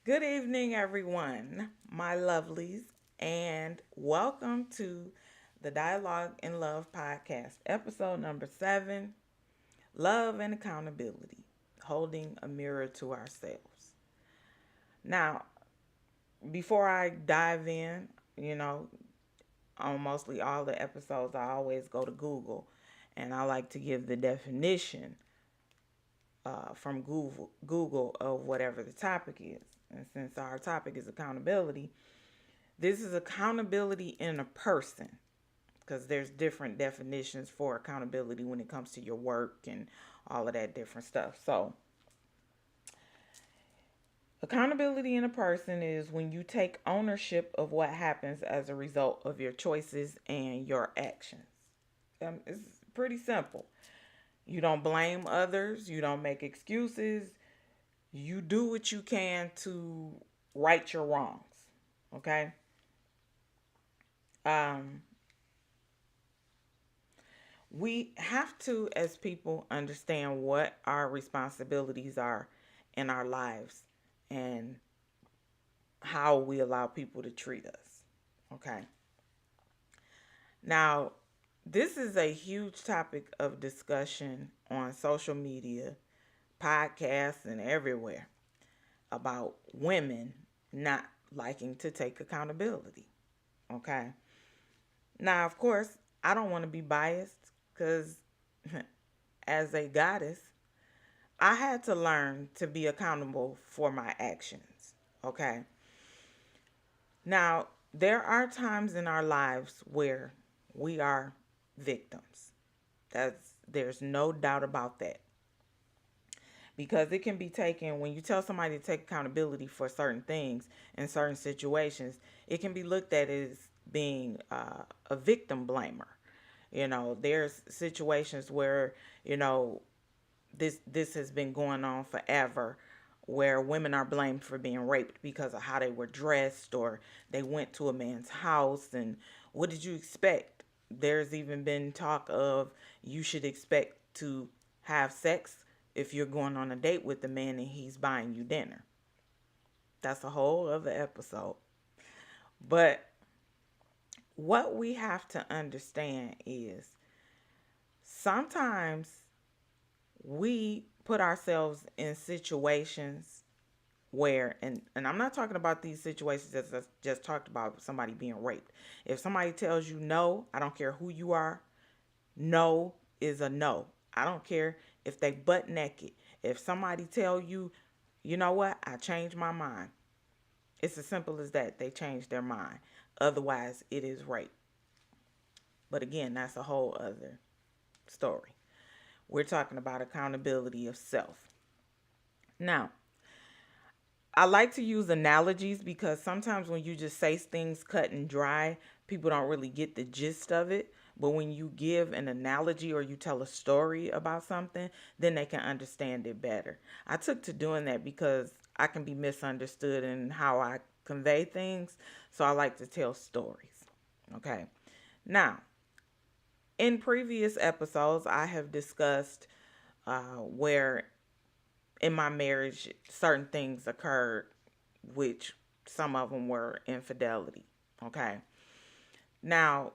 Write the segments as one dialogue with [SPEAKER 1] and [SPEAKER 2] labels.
[SPEAKER 1] Good evening, everyone, my lovelies, and welcome to the Dialogue in Love podcast, episode number 7, Love and Accountability, Holding a Mirror to Ourselves. Now, before I dive in, you know, on mostly all the episodes, I always go to Google and I like to give the definition from Google of whatever the topic is. And since our topic is accountability, this is accountability in a person because there's different definitions for accountability when it comes to your work and all of that different stuff. So, accountability in a person is when you take ownership of what happens as a result of your choices and your actions. It's pretty simple. You don't blame others, you don't make excuses, you do what you can to right your wrongs. Okay? Um, we have to, as people, understand what our responsibilities are in our lives and how we allow people to treat us. Okay. Now, this is a huge topic of discussion on social media, podcasts, and everywhere about women not liking to take accountability. Okay. Now, of course, I don't want to be biased because as a goddess, I had to learn to be accountable for my actions. Okay. Now, there are times in our lives where we are victims. There's no doubt about that. Because it can be taken when you tell somebody to take accountability for certain things in certain situations, it can be looked at as being a victim blamer. There's situations where this has been going on forever where women are blamed for being raped because of how they were dressed or they went to a man's house and what did you expect? There's even been talk of you should expect to have sex if you're going on a date with the man and he's buying you dinner. That's a whole other episode. But what we have to understand is sometimes we put ourselves in situations where and I'm not talking about these situations that I just talked about somebody being raped. If somebody tells you no, I don't care who you are, no is a no. I don't care if they butt naked. If somebody tell you, you know what, I changed my mind. It's as simple as that. They changed their mind. Otherwise, it is rape. But again, that's a whole other story. We're talking about accountability of self. Now, I like to use analogies because sometimes when you just say things cut and dry, people don't really get the gist of it. But when you give an analogy or you tell a story about something, then they can understand it better. I took to doing that because I can be misunderstood in how I convey things. So I like to tell stories. Okay. Now, in previous episodes, I have discussed where in my marriage certain things occurred, which some of them were infidelity. Okay. Now,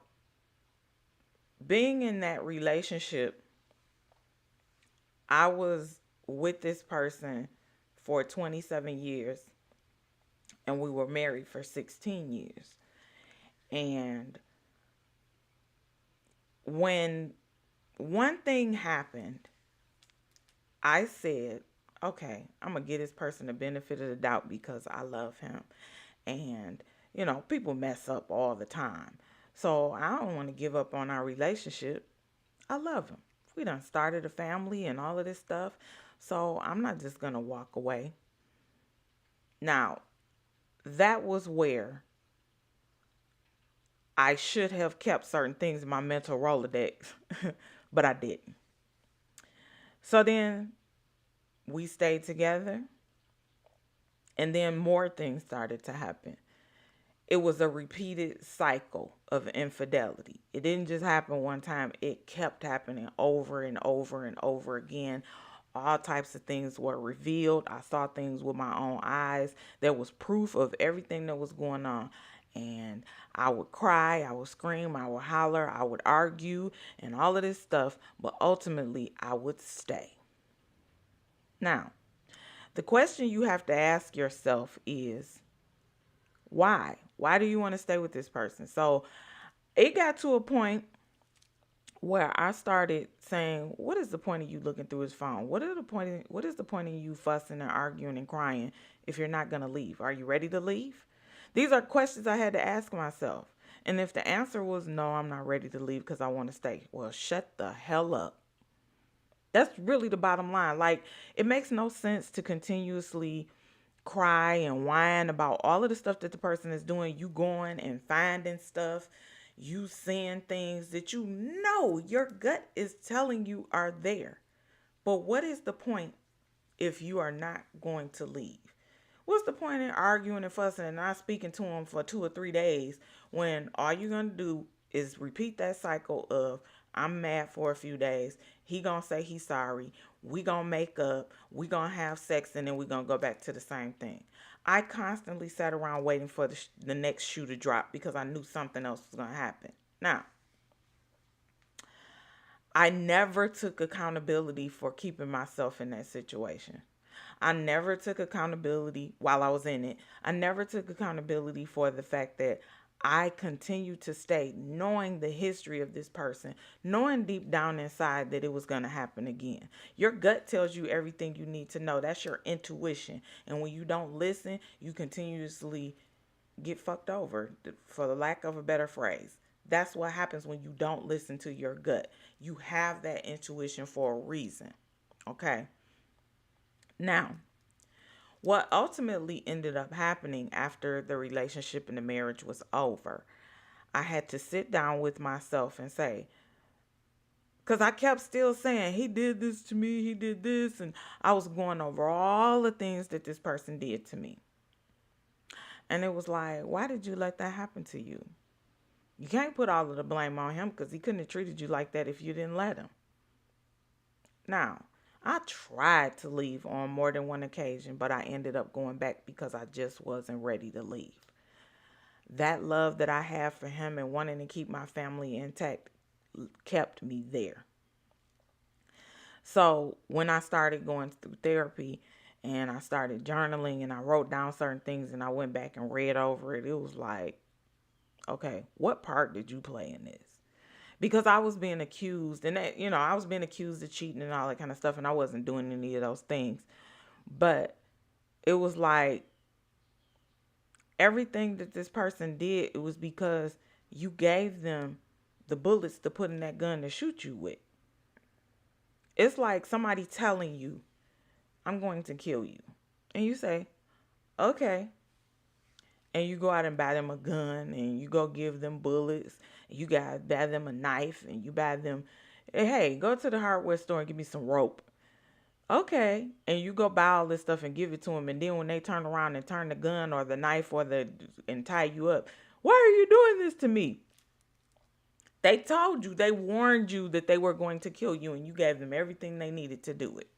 [SPEAKER 1] being in that relationship, I was with this person for 27 years and we were married for 16 years. And when one thing happened, I said, okay, I'm going to give this person the benefit of the doubt because I love him. And, people mess up all the time. So I don't want to give up on our relationship. I love him. We done started a family and all of this stuff. So I'm not just going to walk away. Now, that was where I should have kept certain things in my mental Rolodex, but I didn't. So then we stayed together, and then more things started to happen. It was a repeated cycle of infidelity. It didn't just happen one time, it kept happening over and over and over again All types of things were revealed. I saw things with my own eyes. There was proof of everything that was going on. And I would cry, I would scream, I would holler, I would argue, and all of this stuff. But ultimately, I would stay. Now, the question you have to ask yourself is why? Why do you want to stay with this person? So it got to a point where I started saying, what is the point of you looking through his phone? What is the point of you fussing and arguing and crying if you're not going to leave? Are you ready to leave? These are questions I had to ask myself. And if the answer was no, I'm not ready to leave because I want to stay. Well, shut the hell up. That's really the bottom line. Like, it makes no sense to continuously cry and whine about all of the stuff that the person is doing. You going and finding stuff, you seeing things that you know your gut is telling you are there. But what is the point if you are not going to leave? What's the point in arguing and fussing and not speaking to him for 2 or 3 days when all you're going to do is repeat that cycle of I'm mad for a few days. He going to say he's sorry. We going to make up. We going to have sex and then we going to go back to the same thing. I constantly sat around waiting for the next shoe to drop because I knew something else was going to happen. Now, I never took accountability for keeping myself in that situation. I never took accountability while I was in it. I never took accountability for the fact that I continued to stay knowing the history of this person, knowing deep down inside that it was going to happen again. Your gut tells you everything you need to know. That's your intuition. And when you don't listen, you continuously get fucked over, for the lack of a better phrase. That's what happens when you don't listen to your gut. You have that intuition for a reason. Okay. Now, what ultimately ended up happening after the relationship and the marriage was over, I had to sit down with myself and say, because I kept still saying, he did this to me, he did this, and I was going over all the things that this person did to me. And it was like, why did you let that happen to you? You can't put all of the blame on him because he couldn't have treated you like that if you didn't let him. Now, I tried to leave on more than one occasion, but I ended up going back because I just wasn't ready to leave. That love that I have for him and wanting to keep my family intact kept me there. So when I started going through therapy and I started journaling and I wrote down certain things and I went back and read over it, it was like, okay, what part did you play in this? Because I was being accused, and that, I was being accused of cheating and all that kind of stuff, and I wasn't doing any of those things. But it was like everything that this person did, it was because you gave them the bullets to put in that gun to shoot you with. It's like somebody telling you, I'm going to kill you. And you say, okay. And you go out and buy them a gun and you go give them bullets. You gotta buy them a knife and you buy them, hey, go to the hardware store and give me some rope. Okay. And you go buy all this stuff and give it to them. And then when they turn around and turn the gun or the knife and tie you up, why are you doing this to me? They told you, they warned you that they were going to kill you and you gave them everything they needed to do it.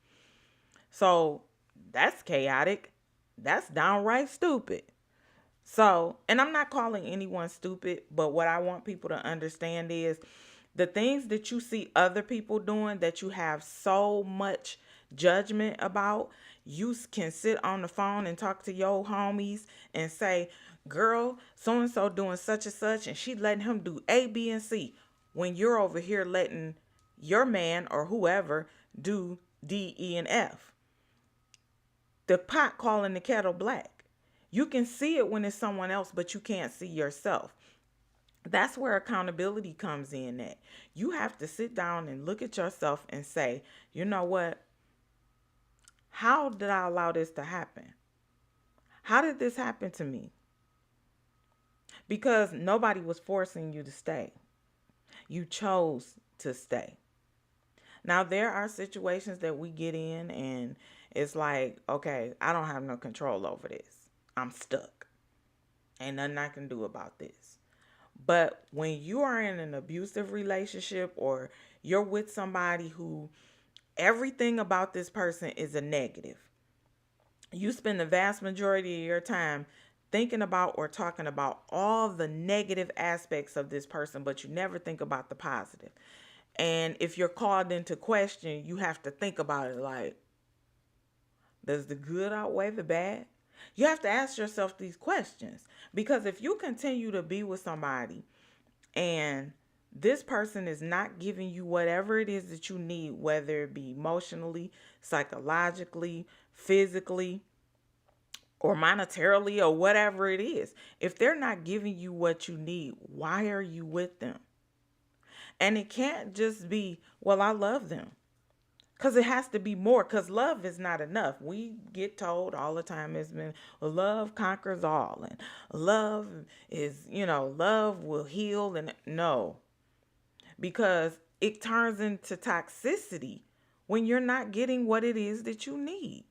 [SPEAKER 1] So that's chaotic. That's downright stupid. So, and I'm not calling anyone stupid, but what I want people to understand is the things that you see other people doing that you have so much judgment about, you can sit on the phone and talk to your homies and say, girl, so-and-so doing such and such, and she letting him do A, B, and C, when you're over here letting your man or whoever do D, E, and F. The pot calling the kettle black. You can see it when it's someone else, but you can't see yourself. That's where accountability comes in at. You have to sit down and look at yourself and say, you know what? How did I allow this to happen? How did this happen to me? Because nobody was forcing you to stay. You chose to stay. Now, there are situations that we get in and it's like, okay, I don't have no control over this. I'm stuck. Ain't nothing I can do about this. But when you are in an abusive relationship or you're with somebody who Everything about this person is a negative. You spend the vast majority of your time thinking about or talking about all the negative aspects of this person, but you never think about the positive. And if you're called into question, you have to think about it like, does the good outweigh the bad? You have to ask yourself these questions, because if you continue to be with somebody and this person is not giving you whatever it is that you need, whether it be emotionally, psychologically, physically, or monetarily, or whatever it is, if they're not giving you what you need, why are you with them? And it can't just be, well, I love them. Because it has to be more, because love is not enough. We get told all the time, it's been, well, love conquers all. And love is, love will heal. And no, because it turns into toxicity when you're not getting what it is that you need.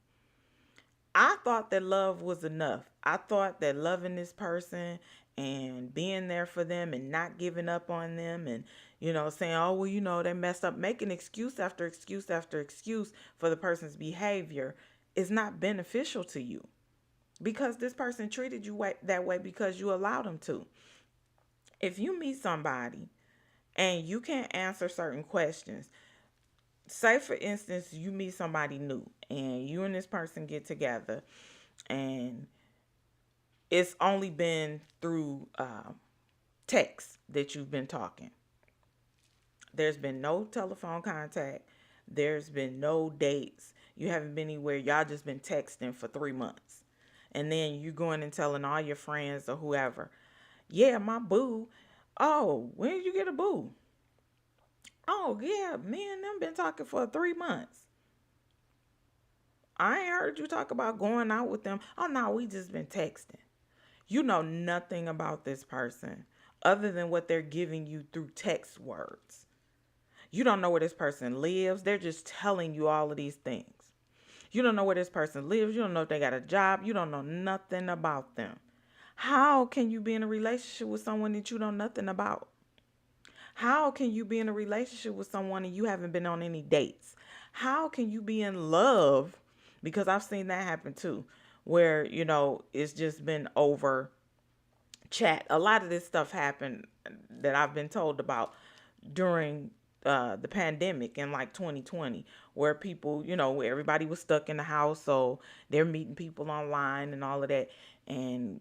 [SPEAKER 1] I thought that love was enough. I thought that loving this person and being there for them and not giving up on them and, saying, oh, well, they messed up, making excuse after excuse after excuse for the person's behavior is not beneficial to you, because this person treated you that way because you allowed them to. If you meet somebody and you can't answer certain questions, say for instance, you meet somebody new and you and this person get together and it's only been through text that you've been talking. There's been no telephone contact. There's been no dates. You haven't been anywhere. Y'all just been texting for 3 months. And then you going and telling all your friends or whoever, yeah, my boo. Oh, when did you get a boo? Oh, yeah, me and them been talking for 3 months. I ain't heard you talk about going out with them. Oh, no, we just been texting. You know nothing about this person other than what they're giving you through text words. You don't know where this person lives. They're just telling you all of these things. You don't know where this person lives. You don't know if they got a job. You don't know nothing about them. How can you be in a relationship with someone that you know nothing about? How can you be in a relationship with someone and you haven't been on any dates? How can you be in love? Because I've seen that happen too, where, it's just been over chat. A lot of this stuff happened that I've been told about during the pandemic in like 2020, where people, where everybody was stuck in the house. So they're meeting people online and all of that. And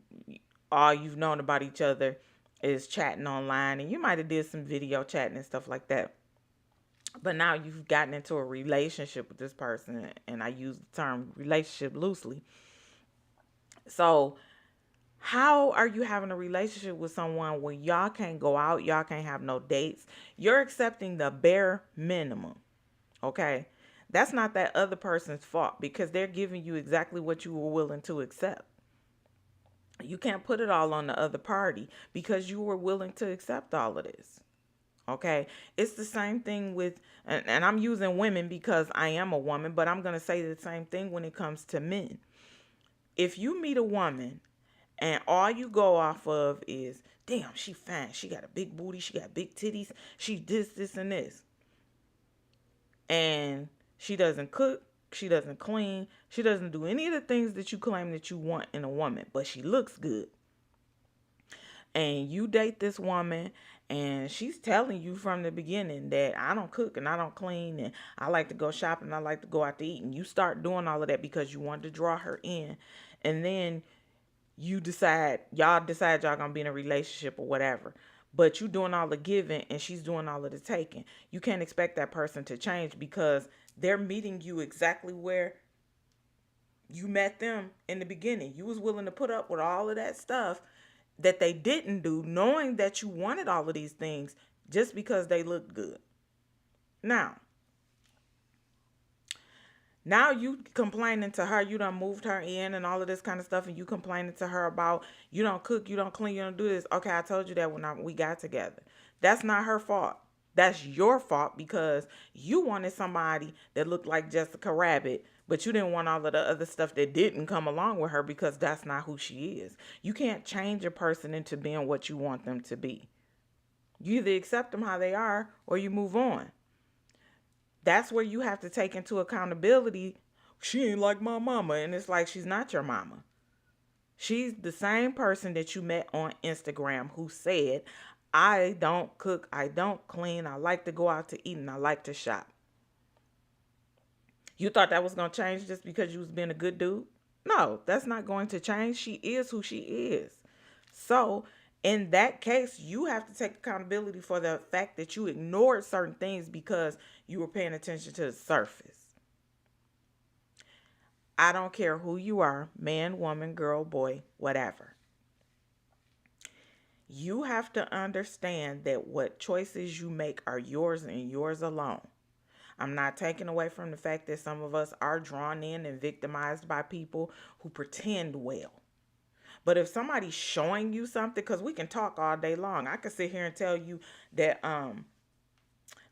[SPEAKER 1] all you've known about each other is chatting online, and you might have did some video chatting and stuff like that. But now you've gotten into a relationship with this person, and I use the term relationship loosely. So how are you having a relationship with someone where y'all can't go out, y'all can't have no dates? You're accepting the bare minimum, okay? That's not that other person's fault, because they're giving you exactly what you were willing to accept. You can't put it all on the other party because you were willing to accept all of this. Okay. It's the same thing with, and I'm using women because I am a woman, but I'm going to say the same thing when it comes to men. If you meet a woman and all you go off of is, damn, she fine. She got a big booty. She got big titties. She this, and this. And she doesn't cook. She doesn't clean. She doesn't do any of the things that you claim that you want in a woman, but she looks good. And you date this woman and she's telling you from the beginning that I don't cook and I don't clean and I like to go shopping and I like to go out to eat. And you start doing all of that because you want to draw her in. And then y'all decide y'all going to be in a relationship or whatever. But you doing all the giving and she's doing all of the taking. You can't expect that person to change because they're meeting you exactly where you met them in the beginning. You was willing to put up with all of that stuff that they didn't do, knowing that you wanted all of these things just because they looked good. Now you complaining to her, you done moved her in and all of this kind of stuff, and you complaining to her about you don't cook, you don't clean, you don't do this. Okay, I told you that when we got together. That's not her fault. That's your fault because you wanted somebody that looked like Jessica Rabbit, but you didn't want all of the other stuff that didn't come along with her because that's not who she is. You can't change a person into being what you want them to be. You either accept them how they are or you move on. That's where you have to take into accountability. She ain't like my mama. And it's like, she's not your mama. She's the same person that you met on Instagram who said, I don't cook, I don't clean, I like to go out to eat, and I like to shop. You thought that was going to change just because you was being a good dude? No, that's not going to change. She is who she is. So, in that case, you have to take accountability for the fact that you ignored certain things because you were paying attention to the surface. I don't care who you are, man, woman, girl, boy, whatever. You have to understand that what choices you make are yours and yours alone. I'm not taking away from the fact that some of us are drawn in and victimized by people who pretend well. But if somebody's showing you something, because we can talk all day long, I could sit here and tell you that I'm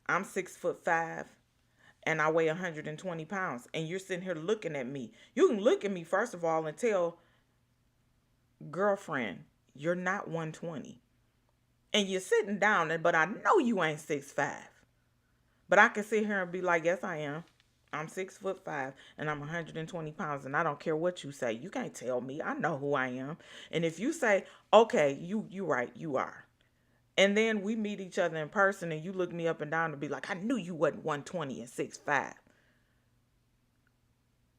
[SPEAKER 1] 6'5" and I weigh 120 pounds, and you're sitting here looking at me. You can look at me first of all and tell, girlfriend, you're not 120, and you're sitting down, but I know you ain't 6'5". But I can sit here and be like, yes, I am. I'm 6'5" and I'm 120 pounds, and I don't care what you say. You can't tell me. I know who I am. And if you say, okay, you right, you are. And then we meet each other in person and you look me up and down and be like, I knew you wasn't 120 and 6'5".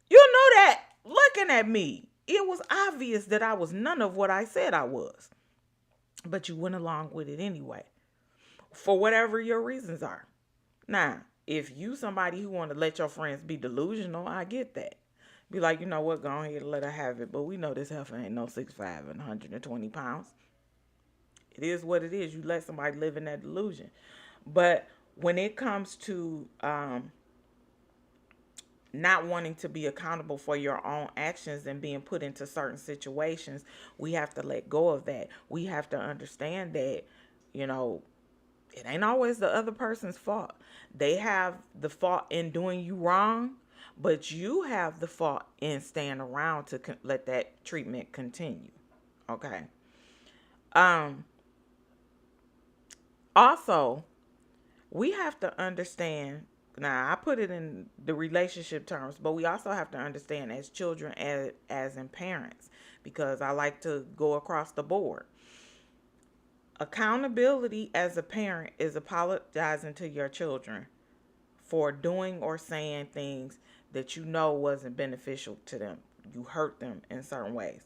[SPEAKER 1] You know that looking at me. It was obvious that I was none of what I said I was. But you went along with it anyway. For whatever your reasons are. Now, if you somebody who want to let your friends be delusional, I get that. Be like, you know what, go ahead and let her have it. But we know this heifer ain't no 6'5" and 120 pounds. It is what it is. You let somebody live in that delusion. But when it comes to not wanting to be accountable for your own actions and being put into certain situations, we have to let go of that. We have to understand that, you know, it ain't always the other person's fault. They have the fault in doing you wrong, but you have the fault in staying around to let that treatment continue. Okay. Also, we have to understand. Now, I put it in the relationship terms, but we also have to understand as children, as in parents, because I like to go across the board. Accountability as a parent is apologizing to your children for doing or saying things that you know wasn't beneficial to them. You hurt them in certain ways.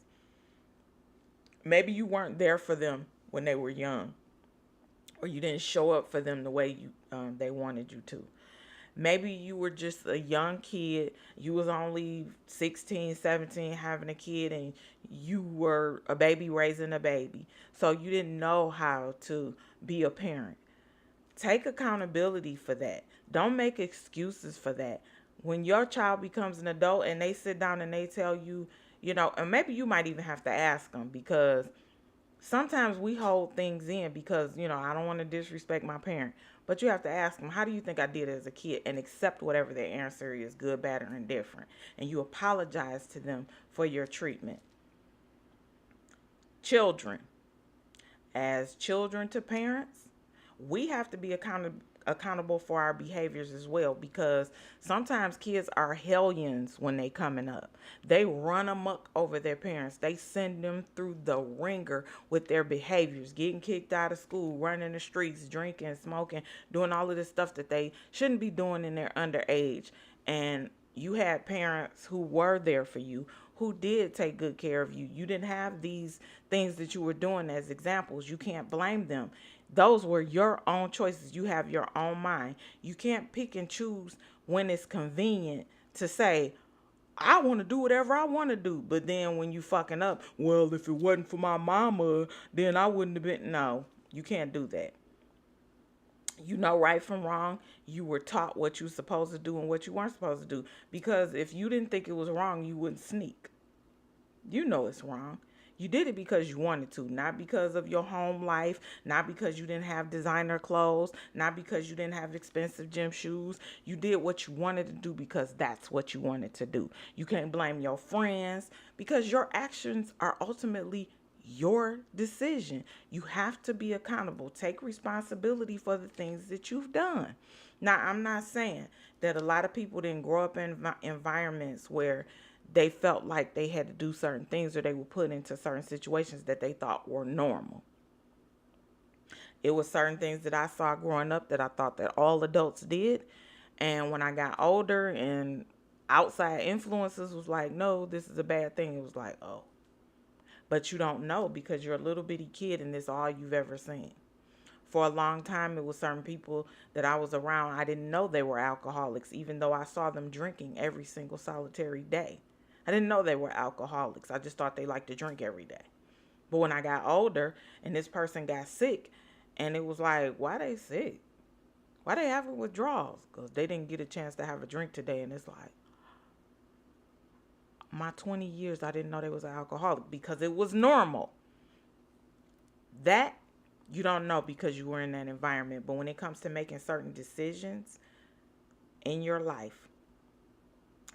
[SPEAKER 1] Maybe you weren't there for them when they were young, or you didn't show up for them the way they wanted you to. Maybe you were just a young kid. You was only 16, 17 having a kid, and you were a baby raising a baby. So you didn't know how to be a parent. Take accountability for that. Don't make excuses for that. When your child becomes an adult and they sit down and they tell you, and maybe you might even have to ask them, because sometimes we hold things in because, I don't want to disrespect my parent. But you have to ask them, how do you think I did as a kid? And accept whatever their answer is, good, bad, or indifferent. And you apologize to them for your treatment. Children. As children to parents, we have to be accountable for our behaviors as well, because sometimes kids are hellions when they coming up. They run amok over their parents. They send them through the ringer with their behaviors, getting kicked out of school, running the streets, drinking, smoking, doing all of this stuff that they shouldn't be doing in their underage. And you had parents who were there for you, who did take good care of you. You didn't have these things that you were doing as examples. You can't blame them. Those were your own choices. You have your own mind. You can't pick and choose when it's convenient to say, I want to do whatever I want to do. But then when you fucking up, well, if it wasn't for my mama, then I wouldn't have been. No, you can't do that. You know right from wrong. You were taught what you were supposed to do and what you weren't supposed to do. Because if you didn't think it was wrong, you wouldn't sneak. You know it's wrong. You did it because you wanted to, not because of your home life, not because you didn't have designer clothes, not because you didn't have expensive gym shoes. You did what you wanted to do because that's what you wanted to do. You can't blame your friends, because your actions are ultimately your decision. You have to be accountable. Take responsibility for the things that you've done. Now, I'm not saying that a lot of people didn't grow up in environments where they felt like they had to do certain things or they were put into certain situations that they thought were normal. It was certain things that I saw growing up that I thought that all adults did. And when I got older and outside influences was like, no, this is a bad thing, it was like, oh. But you don't know because you're a little bitty kid and this is all you've ever seen. For a long time, it was certain people that I was around. I didn't know they were alcoholics, even though I saw them drinking every single solitary day. I didn't know they were alcoholics. I just thought they liked to drink every day. But when I got older and this person got sick, and it was like, why they sick? Why they having withdrawals? Because they didn't get a chance to have a drink today. And it's like, my 20 years, I didn't know they was an alcoholic because it was normal. That you don't know because you were in that environment. But when it comes to making certain decisions in your life,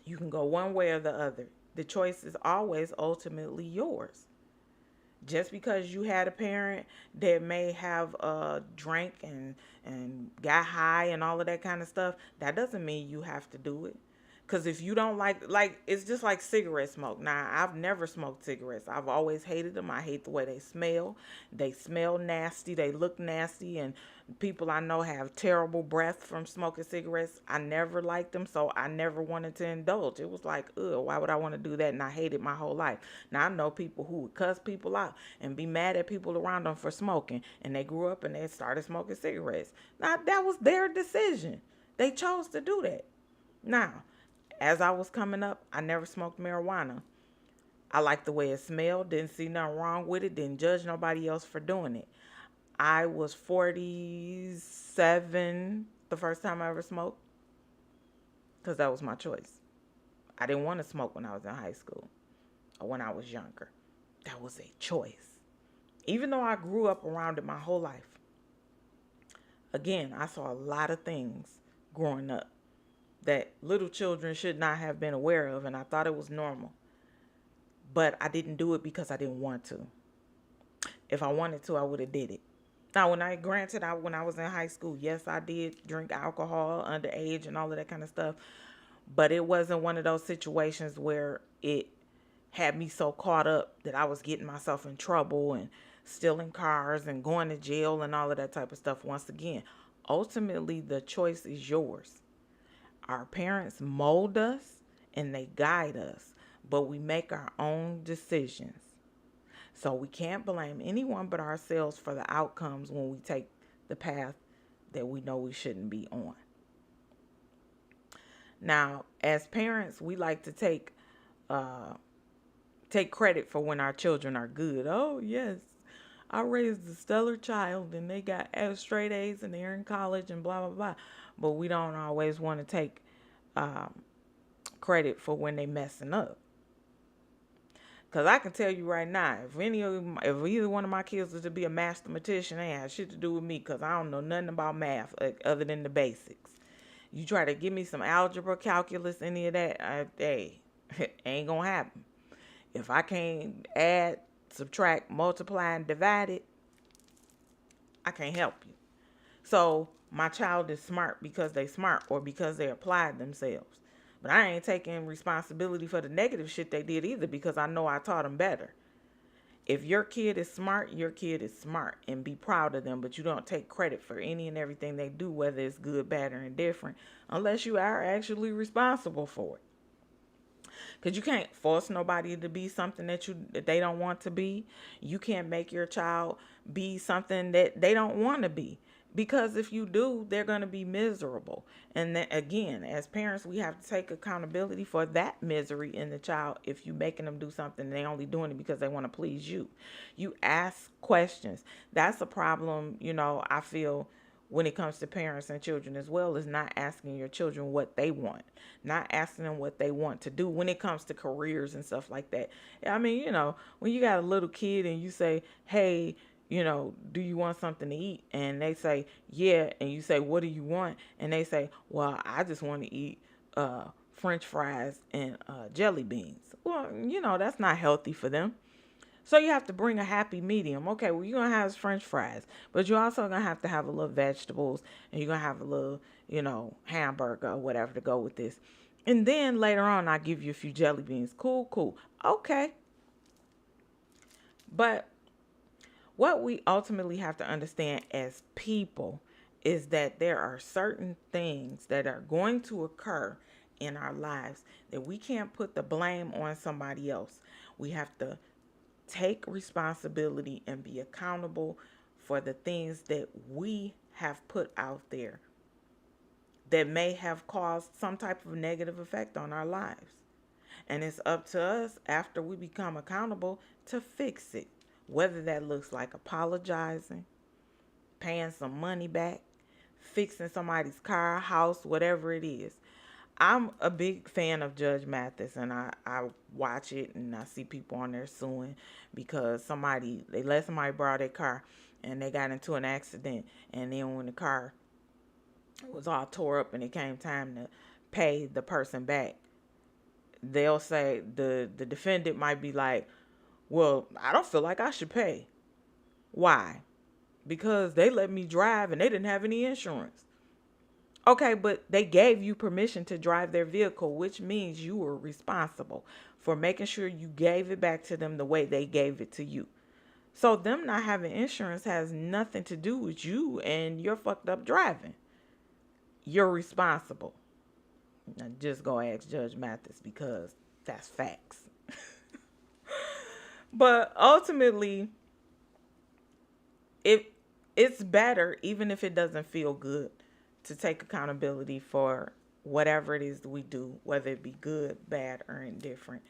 [SPEAKER 1] you can go one way or the other. The choice is always ultimately yours. Just because you had a parent that may have drank and got high and all of that kind of stuff, that doesn't mean you have to do it. Because if you don't like, it's just like cigarette smoke. Now, I've never smoked cigarettes. I've always hated them. I hate the way they smell. They smell nasty. They look nasty. And people I know have terrible breath from smoking cigarettes. I never liked them, so I never wanted to indulge. It was like, ugh, why would I want to do that? And I hated my whole life. Now, I know people who would cuss people out and be mad at people around them for smoking. And they grew up and they started smoking cigarettes. Now, that was their decision. They chose to do that. Now, as I was coming up, I never smoked marijuana. I liked the way it smelled, didn't see nothing wrong with it, didn't judge nobody else for doing it. I was 47 the first time I ever smoked because that was my choice. I didn't want to smoke when I was in high school or when I was younger. That was a choice. Even though I grew up around it my whole life. Again, I saw a lot of things growing up that little children should not have been aware of, and I thought it was normal. But I didn't do it because I didn't want to. If I wanted to, I would have did it. Now, when I was in high school, yes, I did drink alcohol underage and all of that kind of stuff. But it wasn't one of those situations where it had me so caught up that I was getting myself in trouble and stealing cars and going to jail and all of that type of stuff. Once again, ultimately, the choice is yours. Our parents mold us and they guide us, but we make our own decisions. So we can't blame anyone but ourselves for the outcomes when we take the path that we know we shouldn't be on. Now, as parents, we like to take credit for when our children are good. Oh, yes, I raised a stellar child and they got straight A's and they're in college and blah, blah, blah. But we don't always want to take credit for when they messing up. Because I can tell you right now, if either one of my kids was to be a mathematician, they ain't have shit to do with me because I don't know nothing about math other than the basics. You try to give me some algebra, calculus, any of that, ain't going to happen. If I can't add, subtract, multiply, and divide it, I can't help you. So my child is smart because they smart or because they applied themselves. But I ain't taking responsibility for the negative shit they did either because I know I taught them better. If your kid is smart, your kid is smart, and be proud of them, but you don't take credit for any and everything they do, whether it's good, bad, or indifferent, unless you are actually responsible for it. Because you can't force nobody to be something that they don't want to be. You can't make your child be something that they don't want to be. Because if you do, they're going to be miserable. And then again, as parents, we have to take accountability for that misery in the child if you're making them do something and they only doing it because they want to please you. You ask questions. That's a problem, I feel when it comes to parents and children as well, is not asking your children what they want, not asking them what they want to do when it comes to careers and stuff like that. I mean, when you got a little kid and you say, hey, do you want something to eat? And they say, yeah. And you say, what do you want? And they say, well, I just want to eat French fries and jelly beans. Well, that's not healthy for them. So you have to bring a happy medium. Okay, well, you're going to have French fries, but you're also going to have a little vegetables, and you're going to have a little, hamburger or whatever to go with this. And then later on, I give you a few jelly beans. Cool, cool. Okay. But what we ultimately have to understand as people is that there are certain things that are going to occur in our lives that we can't put the blame on somebody else. We have to take responsibility and be accountable for the things that we have put out there that may have caused some type of negative effect on our lives. And it's up to us after we become accountable to fix it. Whether that looks like apologizing, paying some money back, fixing somebody's car, house, whatever it is. I'm a big fan of Judge Mathis, and I watch it, and I see people on there suing because they let somebody borrow their car and they got into an accident, and then when the car was all tore up and it came time to pay the person back, they'll say the defendant might be like, well, I don't feel like I should pay. Why? Because they let me drive and they didn't have any insurance. Okay, but they gave you permission to drive their vehicle, which means you were responsible for making sure you gave it back to them the way they gave it to you. So them not having insurance has nothing to do with you and your fucked up driving. You're responsible. Now just go ask Judge Mathis because that's facts. But ultimately, it's better, even if it doesn't feel good, to take accountability for whatever it is that we do, whether it be good, bad, or indifferent.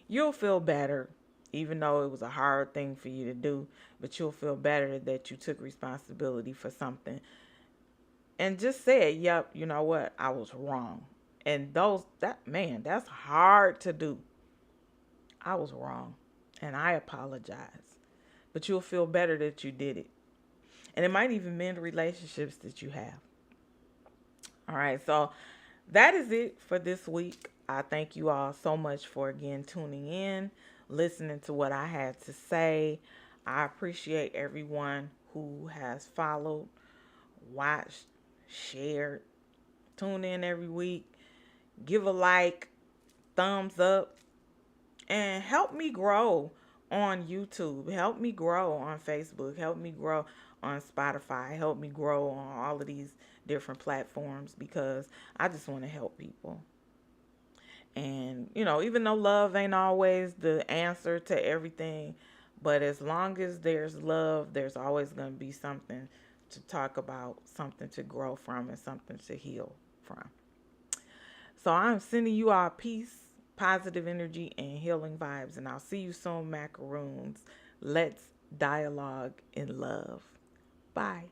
[SPEAKER 1] You'll feel better, even though it was a hard thing for you to do, but you'll feel better that you took responsibility for something and just said, yep, you know what, I was wrong. And that's hard to do. I was wrong and I apologize. But you'll feel better that you did it. And it might even mend relationships that you have. All right, so that is it for this week. I thank you all so much for again tuning in, listening to what I had to say. I appreciate everyone who has followed, watched, shared, tune in every week, give a like, thumbs up, and help me grow on YouTube. Help me grow on Facebook. Help me grow on Spotify. Help me grow on all of these different platforms because I just want to help people. And, even though love ain't always the answer to everything, but as long as there's love, there's always going to be something to talk about, something to grow from, and something to heal from. So I'm sending you all peace, positive energy, and healing vibes. And I'll see you soon, macaroons. Let's dialogue in love. Bye.